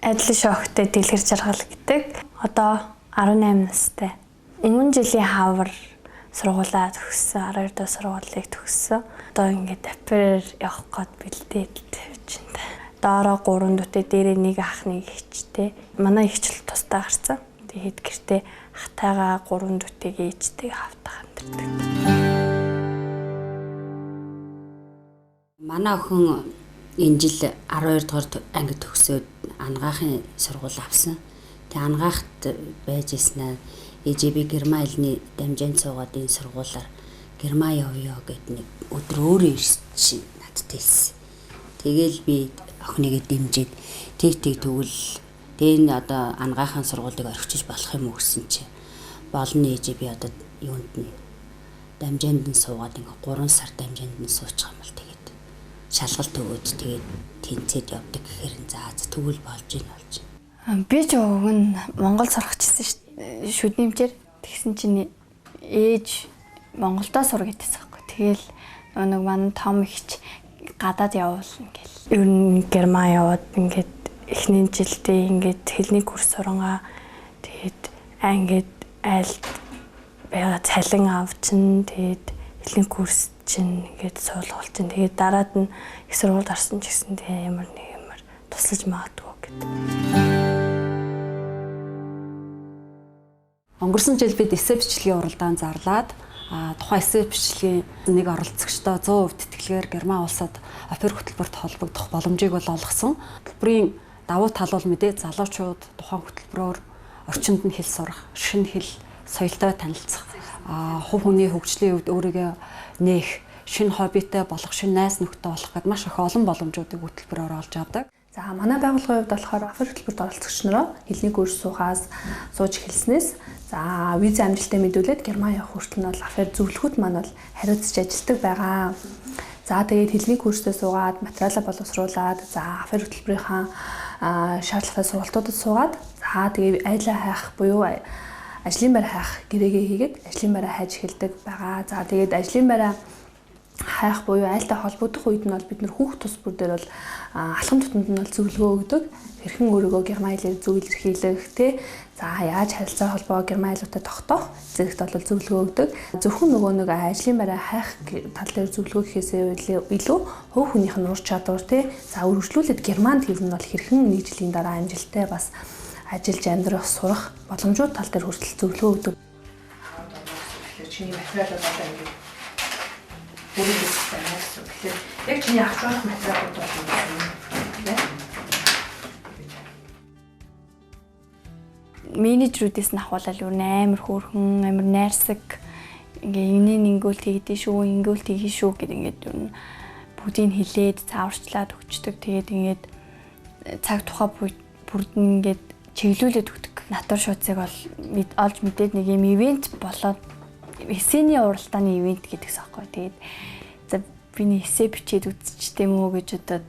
Адил шогтой дэлгэр жаргал гэдэг. Одоо 18 настай. Өмнө жилийн хавар сургуулаа төгссөн, 12 дахь сургуулийг төгссөн. Одоо ингээд апрээр явах гээд бэлдээд тавьчихсан. Доороо 3 дүүтэй, дээрээ нэг ах нэг ээжтэй. Манай ихчл тусдаа гарсан. Тэгээд гэртээ ахтайгаа 3 дүүтэйгээ ээжтэйгээ хавтах амьдэрдэг. Манай охин энэ жил 12 дугаар анги төгсөөд ангаахын сургууль авсан. Тэгээ ангаахт байж ирснээр ээжээ Герман хэлний дамжаанд суугаад энэ сургуулаар Герман явъя гэд нэг өдөр өөрөө ирсэн надтай хэлсэн. Тэгээл би охиныгээ дэмжиж тэгвэл энэ одоо ангаахын сургуулийг орхиж болох юм уу гэсэн чи болно ээжээ би одоо юунд нь дамжаанд нь суугаад ингээ 3 сар дамжаанд нь суучих юм бол тэгээд шалгалт өгөөд тэгээд тэнцээд явдаг гэхээр тэгвэл болж ийн. Би ч өг нь Монгол сурахчихсан шүднэмжээр тэгсэн чинь ээж Монголдоо сур гэдээсэн байхгүй. Тэгэл нэг манай том ихч гадаад явуулна гэл. Ер нь Герман яваад ингээд эхний жилдээ ингээд хэлний курс сурангаа тэгээд ангид айлд байгаа цалин авчин тэгээд хэлний курс чинь ингээд суулгуул чинь тэгээд дараад нь их сургуульд орсон ч гэсэн тэгээд ямар туслаж магадгүй гэдэг. Өнгөрсөн жил бид эссе бичлэгийн уралдаанд зарлаад тухайн эссе бичлэгийн нэг оролцогчдоо 100% тэтгэлгээр Герман улсад опер хөтөлбөрт холбогдох боломжийг бол олгосон. Хөтөлбөрийн давуу тал бол мэдээ залуучууд тухайн хөтөлбөрөөр орчинд нь хэл сурах, шинэ хэл соёлтой танилцах, хувь хүний хөгжлийн хувьд өөрийгөө нээх, шинэ хоббитэй болох, шинэ найз нөхдөд болох гэдэг маш их олон боломжуудыг хөтөлбөрөөр олж авдаг. За манай байгууллагын хувьд болохоор опер хөтөлбөрт оролцогч нараа хэлний курс суугаас сууж эхэлснээс за виза амжилттай мэдүүлээд Герман явах хүртэл нь бол опер зөвлөхүүд маань бол хариуцж ажилладаг байгаа. За тэгээд хэлний курсээ суугаад материалаа боловсруулад за опер хөтөлбөрийнхаа шаардлагатай сургалтуудад суугаад за тэгээд айлаа хайх буюу ажлын байр хайх гэрээгээ хийгээд ажлын байраа хайж эхэлдэг байгаа. За тэгээд ажлын байраа хайх буюу айлтай холбогдох үед нь бол бид нэр хүүхд тус бүр дээр бол алхам тутамд нь бол зөвлөгөө өгдөг. Хэрхэн өөрийгөө Герман хэлээр зөв илэрхийлэх те за яаж харилцаа холбоо Герман хэлтэй тогтоох зэрэгт бол зөвлөгөө өгдөг. Зөвхөн нөгөө нэг ажлын байраа хайх тал дээр зөвлөгөө гэхээсээ илүү хувь хүнийх нь ур чадвар те за үргэлжлүүлээд Германд хэлнэ бол хэрхэн нэг жилийн дараа амжилттай бас ажиллаж амьдрах сурах боломжууд тал дээр хүртэл зөвлөгөө өгдөг. Тэгэхээр чиний материалууд одоо ингэ бүрийн хэсэгтэй найз тэгэхээр яг чиний авч байгаа материалууд бол юм. Менежерүүдээс нь ахуулаад юу амар хөөрхөн, амар найрсаг ингээ ингээл тэгдэж шүү, ингээл тэгэн шүү гэдэг ингээд юу бүгдийг хилээд цааварчлаад өгчдөг. Тэгээд ингээд цаг тухай бүрд нь ингээд чиглүүлээд өгдөг. Натур шууцыг бол олж мэдээд нэг юм ивент болоод эссений уралдааны ивент гэдэгс аахгүй. Тэгээд за биний эссе бичээд үзчихтэй мүү гэж бодоод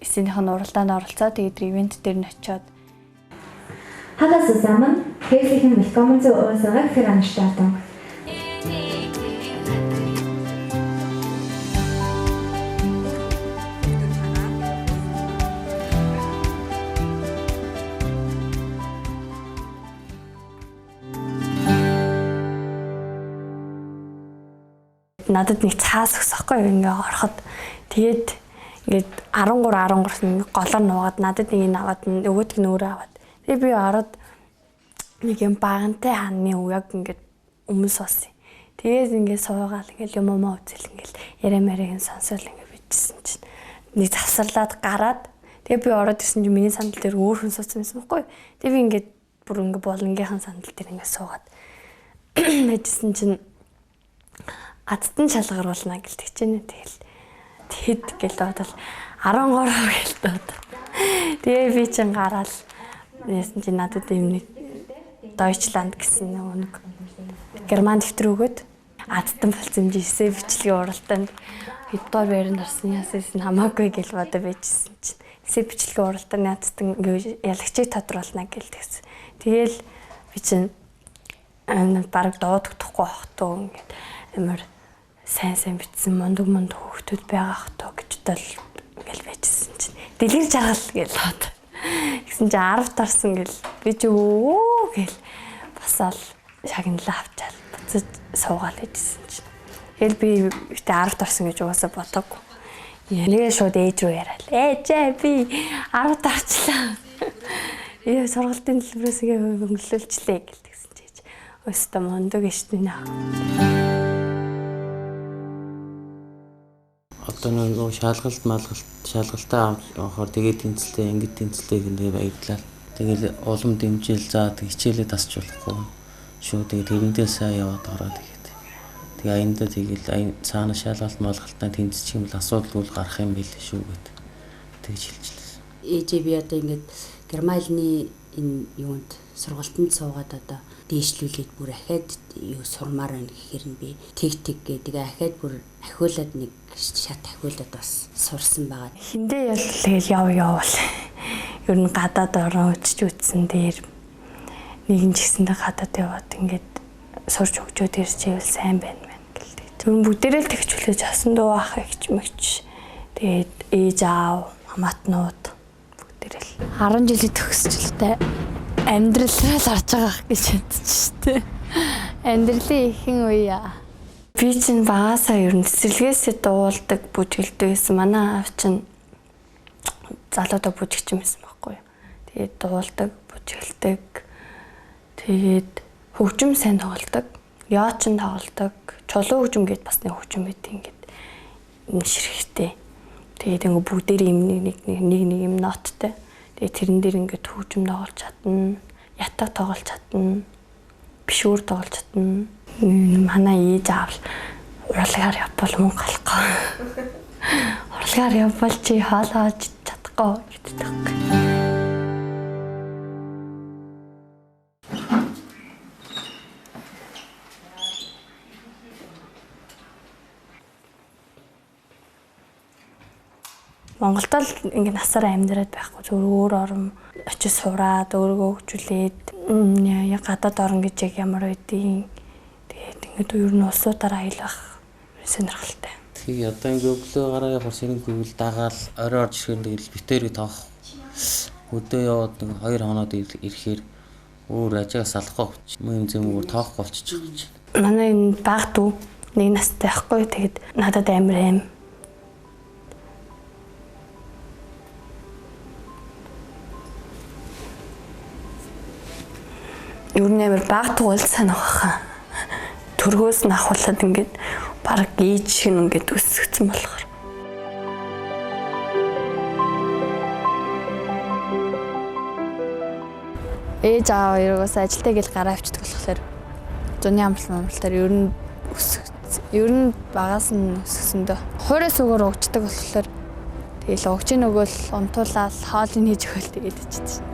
эссенийх нь уралдаанд оролцоод тэгээд ивент дээр нь очиод Hallo zusammen, herzlich willkommen zu unserer Veranstaltung. Надад нэг цаас өгсөхгүй ингээ ороход тэгээд ингээд 13 голоор нуугаад надад нэг ин аваад нөгөөдг нь өөрөө аваад тэгээд би ороод нэг юм багантай хааны уяг ингээд өмнө суусан. Тэгээд ингээд суугаал ингээд юм үзэл ингээд яриа сонсоол ингээд бичсэн чинь нэг завсарлаад гараад тэгээд би ороод ирсэн чинь миний сандал дээр өөр хүн суусан байсан байхгүй. Тэгээд би ингээд бүр ингээд болонгийнхан сандал дээр ингээд суугаад мэдсэн чинь адтан шалгаруулна гэлдэг чинь тэгэд гэл бодвол 13 гэл дод. Тэгээ би чинь гараал яасан чи надад юм нэг Deutschland гэсэн нэг Герман дэвтэр өгөөд адтан болсон эссе бичлэгийн уралдаанд хэддугаар байранд орсон яасан хамаагүй гэл бодоо байжсэн чинь эссе бичлэгийн уралдааны адтан ялагчийг тодруулна гэлдэгсэн. Тэгээл би чинь бараг дуудахгүй бахтуу ингээд амар сайн битсэн мундаг хүүхдүүд байгаа хтоо гэж бодол ингээл байжсэн чинь дэлгэр жаргал гэж бод. Гэсэн чи 10 дарсан гэл би ч өө гэл басаал шагналаа авчаал буцаж суугаал гэдсэн чи. Тэгэл би ихтэй 10 дарсан гэж угаасаа бодоагүй. Яагаад шууд ээж рүү яриад. Ээжээ би 10 дарчлаа. Яа сургалтын төлбөрөөс өнгөлөлчлээ гэлтгсэн чи. Өстө мондог штэ наа. Одоо нэг шалгалтаа авахаар тэгээд тэнцэлтэй ингэж тэнцэлтэй гэдэг баярлалаа. Тэгэл улам дэмжил заа хичээлээ тасч болохгүй шүү. Тэгээд тэрэндээ сайн яваад ороод ихэд. Тэгээ аяндаа тэгэл цаана шалгалт малгалтаа тэнцчих юм бол асуудал үл гарах юм билээ шүү гэд. Тэгж хэлчихлээ. Ээжээ би одоо ингээд Германы энэ юунд сургалтанд суугаад одоо дээшлүүлээд бүр ахаад юу сурмаар байна гэхээр нь би тэг гэдэг ахаад бүр ахиулаад нэг шат ахиулаад бас сурсан байгаа. Хиндээ ял тэгэл явал. Ер нь гадаад орон үтсэн дээр нэгэн ч гэсэндээ гадаад яваад ингээд сурч өгчөөд ирчихвэл сайн байна мэн гэлээ. Зөвхөн бүгдээрээ л тэгчүүлж асан дуу ах ихч мэгч. Тэгээд ээж аав хамаатнууд бүгдээрээ л 10 жилийн төгсчлээ. Амьдралаа л орж байгаа гэж бодчих штэ. Амьдралын ихэнх үе. Би чинь багасаа ер нь цэцэрлэгээсээ дуулдаг бүжгэлдэг гэсэн. Манай аав чинь залуудаа бүжигч юм байсан байхгүй юу. Тэгээд дуулдаг, бүжгэлдэг. Тэгээд хөгжим сайн тоглодог. Яочин тоглодог. Чулуу хөгжим гэдээ бас нэг хөгжим байдаг ингээд. Энэ ширхтэй. Тэгээд ингээ бүгдээр нэг юм ноттой. Тэгээ тэрэн дээр ингээд хөгжим тоглож чадна, ятаг тоглож чадна, бишүүр тоглож чадна. Манай ээж аав урлагаар явбал мөн галахгүй. Урлагаар явбал чи хаалгаж чадахгүй гэдэг таахгүй. Монголд л ингэ насаараа амьдраад байхгүй зөв өөр орн очиж сураад өөрийгөө хөгжүүлээд яг гадаад орн гэж яг ямар байдгийг тэгээд ингэ ер нь улсуудаараа аялах сонирхолтой. Тэгээ одоо ингэ өглөө гараа явах сэрэн гүйл дагаал орой орж ирэхээр тэгэл битэрийг тоох. Өдөө яваад нэг 2 хоноод ирэхээр өөр ажигаас салахгүй юм зэмгээр тоохгүй болчих гэж. Манай энэ баг дүү нэг настай байхгүй тэгээд надад амар аим. Ер нь амар баг туул санах байхаа. Төргөөс нь ахуулаад ингээд баг ээж шиг ингээд өсгцэн болохоор. Ээж аав ерөөс ажилтаа гэл гараа авчдаг болохоор зуны амралтаар ер нь багаас нь өсгсөндөө хуурай сүгээр угчдаг болохоор тэгэл угч нөгөөл унтуулаад хоолыг хийж өгөөл тэгээд ичдэг.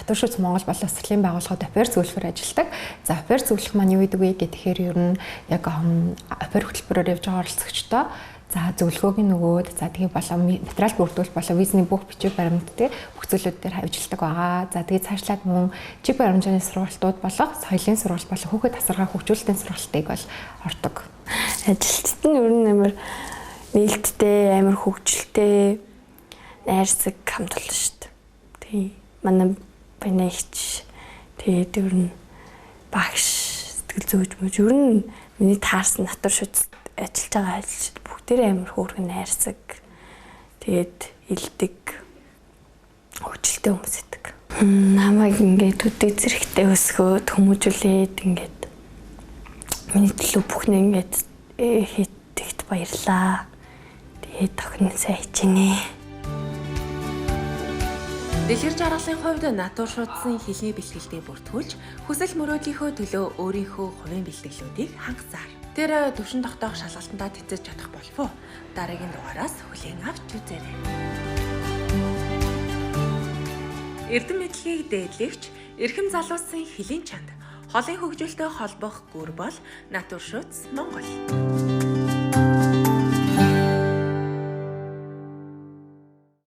Натуршууц Монгол болон Сэтгэлийн байгууллагад опер зөвлөхөр ажилладаг. За опер зөвлөх маань юу гэдэг вэ гэхээр ер нь яг опер хөтөлбөрөөр явж байгаа оролцогчдоо за зөвлөгөөгийн нөгөөд за тэгээ болон материал бүрдүүлэлт болон визний бүх бичиг баримттай бүх зүйлүүд дээр ажилладаг байгаа. За тэгээ цаашлаад мөн чиг баримжааны сургалтууд болох соёлын сургалт болон хүүхэд тасархай хөгжүүлэлтийн сургалтыг бол ордог. Ажилчид нь ер нь амар нээлттэй, амар хөгжилтэй найрсаг хамт болно шүү дээ. Тэгээ манай бинэгч тэгээд ер нь багш сэтгэл зүйч мөж ер нь миний таарсан натур шүд ажиллаж байгаа ажилчид бүгдээрээ амар хөөргөн найрсаг тэгээд илдэг хөгжилтэй хүмүүс идэг. Намайг ингээд төдий зэрэгтэй өсгөөд хүмүүжүүлээд ингээд миний төлөө бүхнээ ингээд хийдэгт баярлаа. Тэгээд охин сайн хичээнэ. Дэлгэр жаргалын хувьд натур шуудсан хэлний бэлтгэлтэй бүртгүүлж хүсэл мөрөөдлийнхөө төлөө өөрийнхөө хувийн бэлтгэлүүдийг хангацаар. Тэр төвшин тогтоох шалгалтандаа тэнцэж чадах болов уу? Дараагийн дугаараас хүлээн авч үзээрэй. Эрдэм мэдлэгийг дээдлэгч эрхэм залуусын хэлийн чанд холын хөгжилтэй холбох гүр бол натур шуудс Монгол.